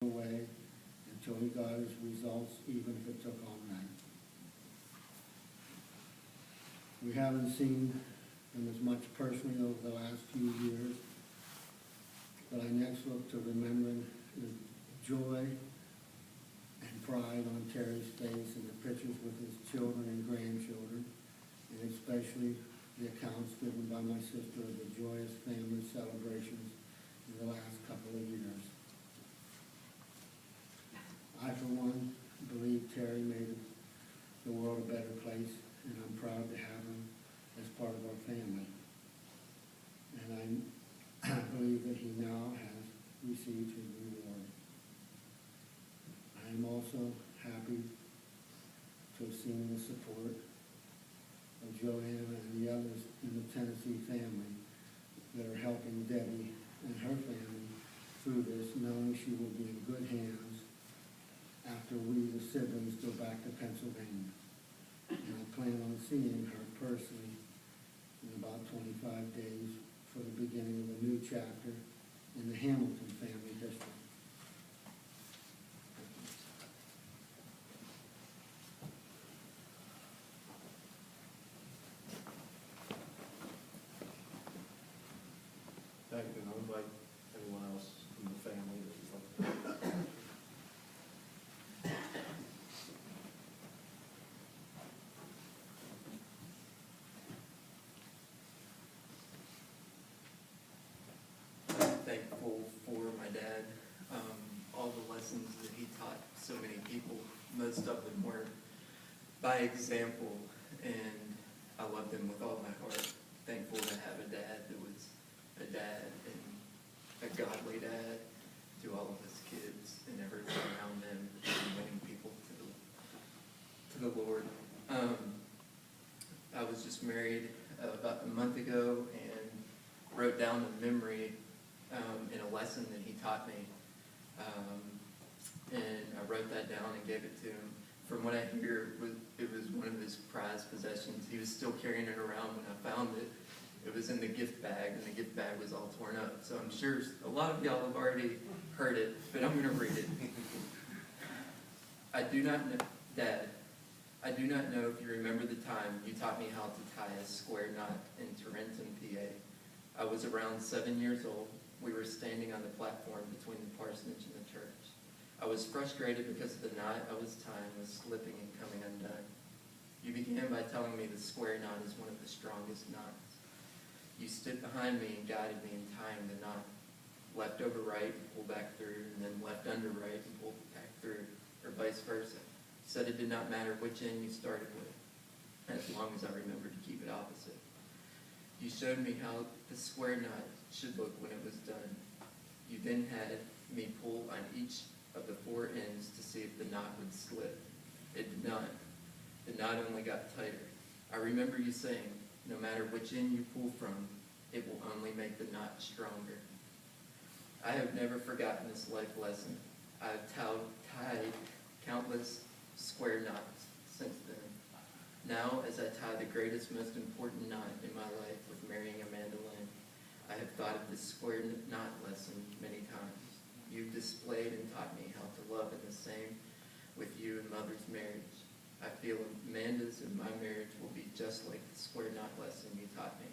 away until he got his results, even if it took all night. We haven't seen him as much personally over the last few years, but I next look to remembering the joy and pride on Terry's face in the pictures with his children and grandchildren, and especially the accounts given by my sister of the joyous family celebrations in the last couple of years. I, for one, believe Terry made the world a better place, and I'm proud to have him as part of our family. And I believe that he now has received his reward. I am also happy to have seen the support of Joanna and the others in the Tennessee family that are helping Debbie and her family through this, knowing she will be in good hands after we, the siblings, go back to Pennsylvania. And I plan on seeing her personally in about 25 days for the beginning of a new chapter in the Hamilton family history. Thank you, and I'll invite anyone else from the family that would like to. I'm thankful for my dad, all the lessons that he taught so many people. Most of them were by example, and I love them with all my heart. Thankful to have a dad that was a dad and a godly dad to all of his kids and everyone around them, and winning people to the Lord. I was just married about a month ago and wrote down a memory in a lesson that he taught me. And I wrote that down and gave it to him. From what I hear, it was one of his prized possessions. He was still carrying it around when I found it. It was in the gift bag, and the gift bag was all torn up. So I'm sure a lot of y'all have already heard it, but I'm going to read it. I do not know, Dad, I do not know if you remember the time you taught me how to tie a square knot in Tarentum, PA. I was around 7 years old. We were standing on the platform between the parsonage and the church. I was frustrated because the knot I was tying was slipping and coming undone. You began by telling me the square knot is one of the strongest knots. You stood behind me and guided me in tying the knot. Left over right and pull back through, and then left under right and pull back through, or vice versa. Said it did not matter which end you started with, as long as I remembered to keep it opposite. You showed me how the square knot should look when it was done. You then had me pull on each of the 4 ends to see if the knot would slip. It did not. The knot only got tighter. I remember you saying, no matter which end you pull from, it will only make the knot stronger. I have never forgotten this life lesson. I have tied countless square knots since then. Now, as I tie the greatest, most important knot in my life with marrying Amanda Lynn, I have thought of this square knot lesson many times. You've displayed and taught me how to love in the same with you and Mother's marriage. I feel Amanda's and my marriage will be just like the square knot lesson you taught me.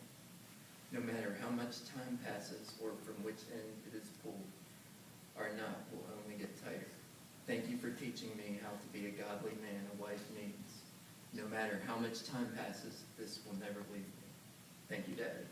No matter how much time passes or from which end it is pulled, our knot will only get tighter. Thank you for teaching me how to be a godly man a wife needs. No matter how much time passes, this will never leave me. Thank you, Daddy.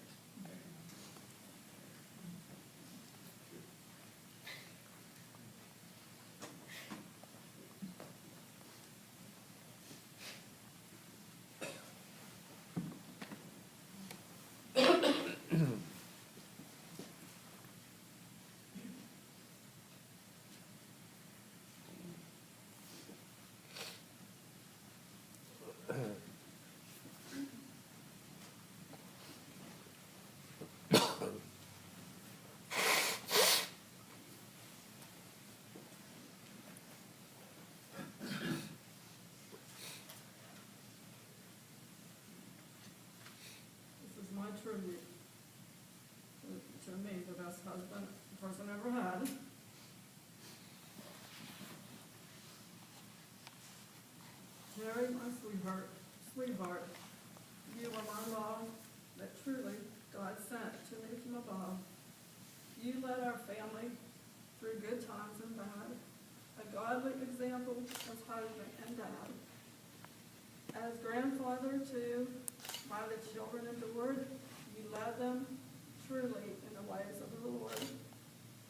sweetheart, you were my love that truly God sent to me from above. You led our family through good times and bad, a godly example as husband and dad. As grandfather too, by the children adored, you led them truly in the ways of the Lord.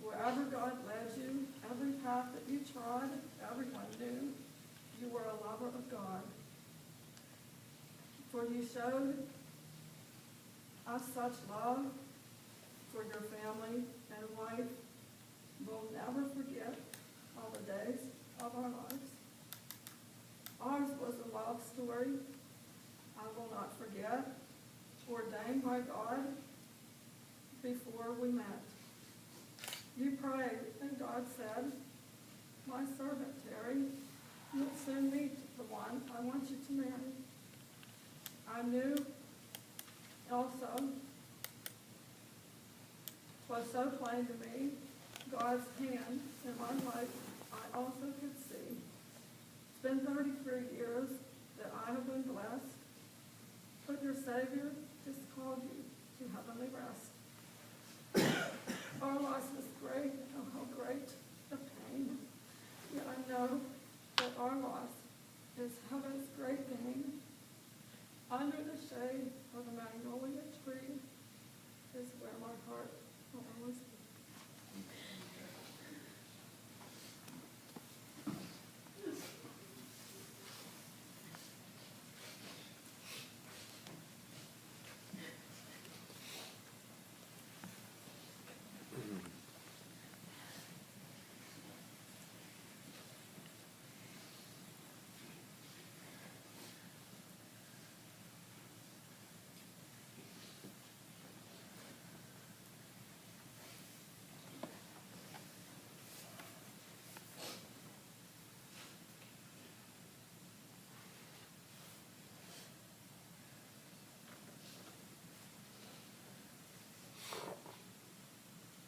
Wherever God led you, every path that you trod, everyone knew you were a lover of God. For you showed us such love for your family and wife. We'll never forget all the days of our lives. Ours was a love story I will not forget, ordained by God before we met. You prayed, and God said, my servant Terry, you'll soon meet the one I want you to marry. I knew also, 'twas so plain to me, God's hand in my life I also could see. It's been 33 years that I have been blessed, but your Savior just called you to heavenly rest. Our loss is great, oh how great the pain, yet I know that our loss is heaven's great gain. Under the shade of the magnolia tree is where my heart will always be.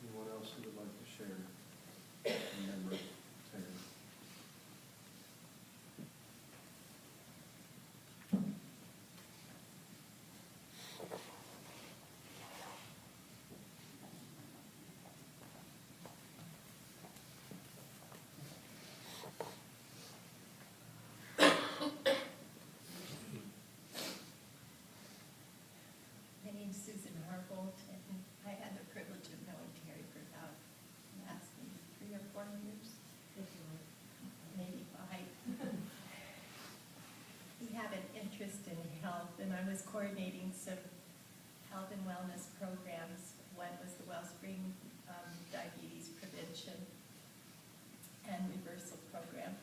Anyone else who would like to share a memory of Terry? My name's Susan Harbolt, and I had the privilege of knowing Terry for about the last maybe 3 or 4 years, maybe 5. He had an interest in health, and I was coordinating some health and wellness programs. One was the Wellspring Diabetes Prevention and Reversal Program.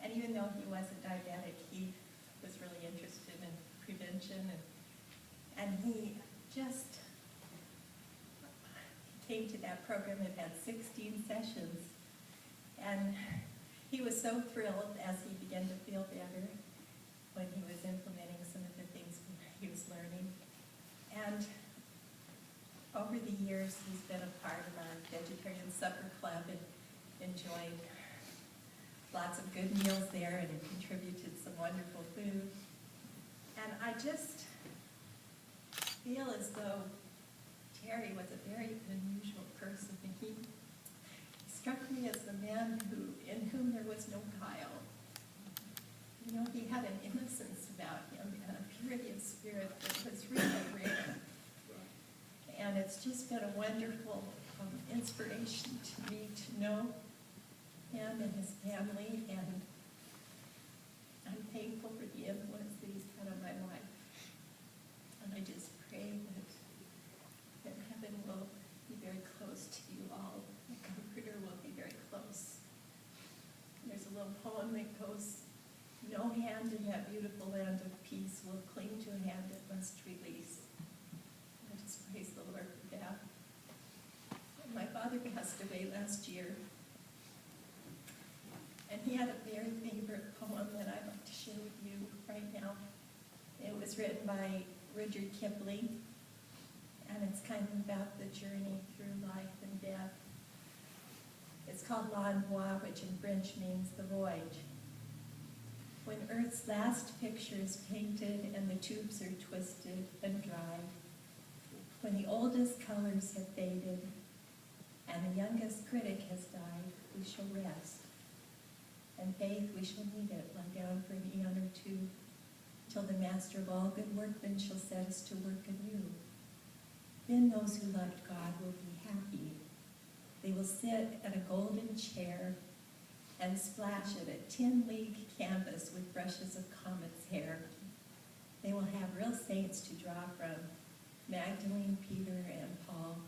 And even though he wasn't diabetic, he was really interested in prevention, and he just came to that program and had 16 sessions. And he was so thrilled as he began to feel better when he was implementing some of the things he was learning. And over the years, he's been a part of our Vegetarian Supper Club and enjoyed lots of good meals there and contributed some wonderful food. And I just feel as though Terry was a very unusual person. He struck me as the man in whom there was no guile. You know, he had an innocence about him and a purity of spirit that was really rare. And it's just been a wonderful inspiration to me to know him and his family, and I'm thankful for the influence that he's had on my life. And I just pray that heaven will be very close to you all. The Comforter will be very close. And there's a little poem that goes, no hand in that beautiful land of peace will cling to a hand that must release. I just praise the Lord for that. And my father passed away last year. And he had a very favorite poem that I'd like to share with you right now. It was written by Rudyard Kipling, and it's kind of about the journey through life and death. It's called L'Envoi, which in French means the voyage. When Earth's last picture is painted and the tubes are twisted and dried, when the oldest colors have faded and the youngest critic has died, we shall rest. And faith, we shall need it, lie down for an eon or two, till the master of all good workmen shall set us to work anew. Then those who loved God will be happy. They will sit at a golden chair and splash at a 10-league canvas with brushes of comet's hair. They will have real saints to draw from, Magdalene, Peter, and Paul.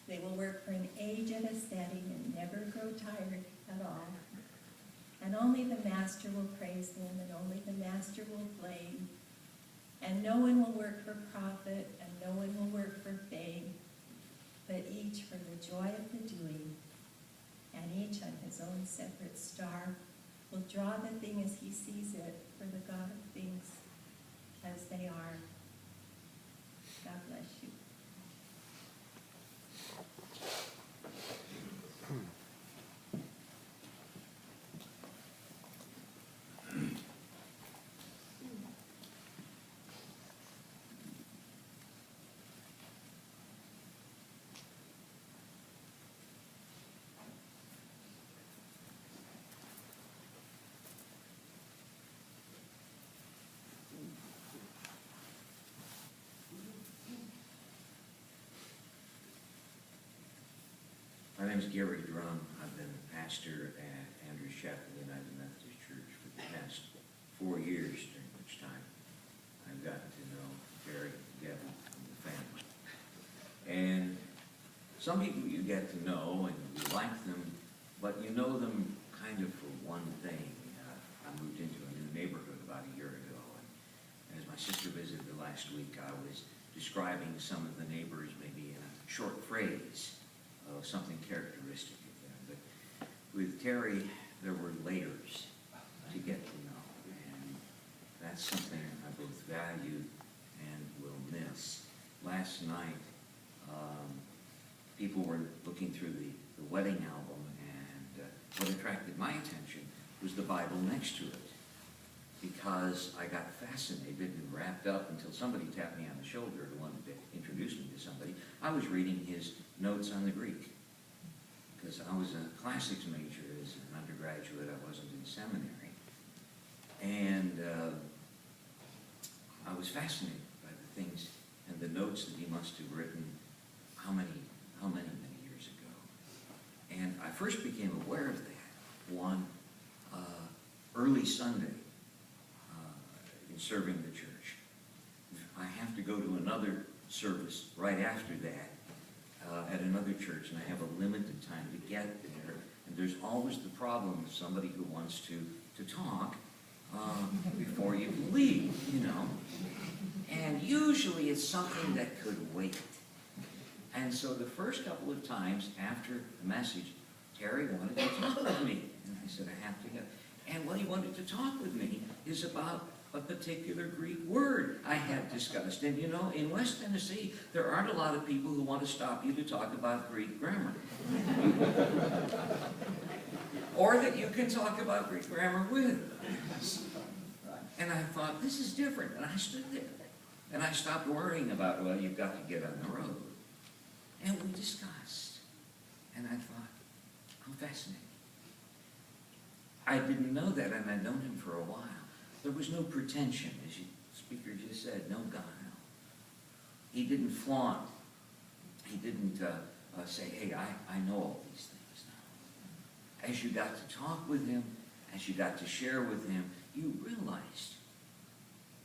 They will work for an age at a setting and never grow tired at all. And only the master will praise them, and only the master will blame. And no one will work for profit, and no one will work for fame, but each for the joy of the doing, and each on his own separate star will draw the thing as he sees it for the God of things as they are. God bless you. My name is Gary Drum. I've been a pastor at Andrews Chapel United Methodist Church for the past 4 years, during which time I've gotten to know Terry, Devin, and the family. And some people you get to know and you like them, but you know them kind of for one thing. I moved into a new neighborhood about a year ago, and as my sister visited last week, I was describing some of the neighbors maybe in a short phrase. Something characteristic of them. But with Terry, there were layers to get to know, and that's something I both value and will miss. Last night, people were looking through the wedding album, and what attracted my attention was the Bible next to it, because I got fascinated and wrapped up until somebody tapped me on the shoulder and wanted to introduce me to somebody. I was reading his notes on the Greek, because I was a classics major as an undergraduate. I wasn't in seminary. And I was fascinated by the things and the notes that he must have written how many years ago. And I first became aware of that one early Sunday in serving the church. I have to go to another service right after that at another church, and I have a limited time to get there. And there's always the problem of somebody who wants to talk before you leave, you know. And usually it's something that could wait. And so the first couple of times after the message, Terry wanted to talk with me. And I said, I have to go. And what he wanted to talk with me is about a particular Greek word I had discussed. And you know, in West Tennessee, there aren't a lot of people who want to stop you to talk about Greek grammar. Or that you can talk about Greek grammar with. And I thought, this is different. And I stood there. And I stopped worrying about, well, you've got to get on the road. And we discussed. And I thought, how fascinating. I didn't know that, and I'd known him for a while. There was no pretension, as the speaker just said, no guile. He didn't flaunt. He didn't say, hey, I know all these things now. As you got to talk with him, as you got to share with him, you realized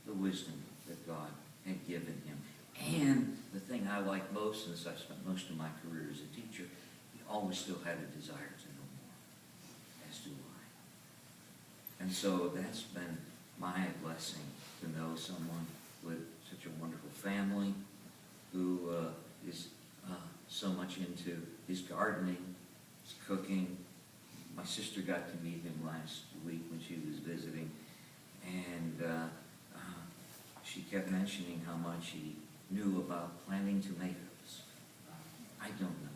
the wisdom that God had given him. And the thing I like most, since I spent most of my career as a teacher, he always still had a desire to know more, as do I. And so that's been my blessing, to know someone with such a wonderful family who is so much into his gardening, his cooking. My sister got to meet him last week when she was visiting, and she kept mentioning how much he knew about planting tomatoes. I don't know.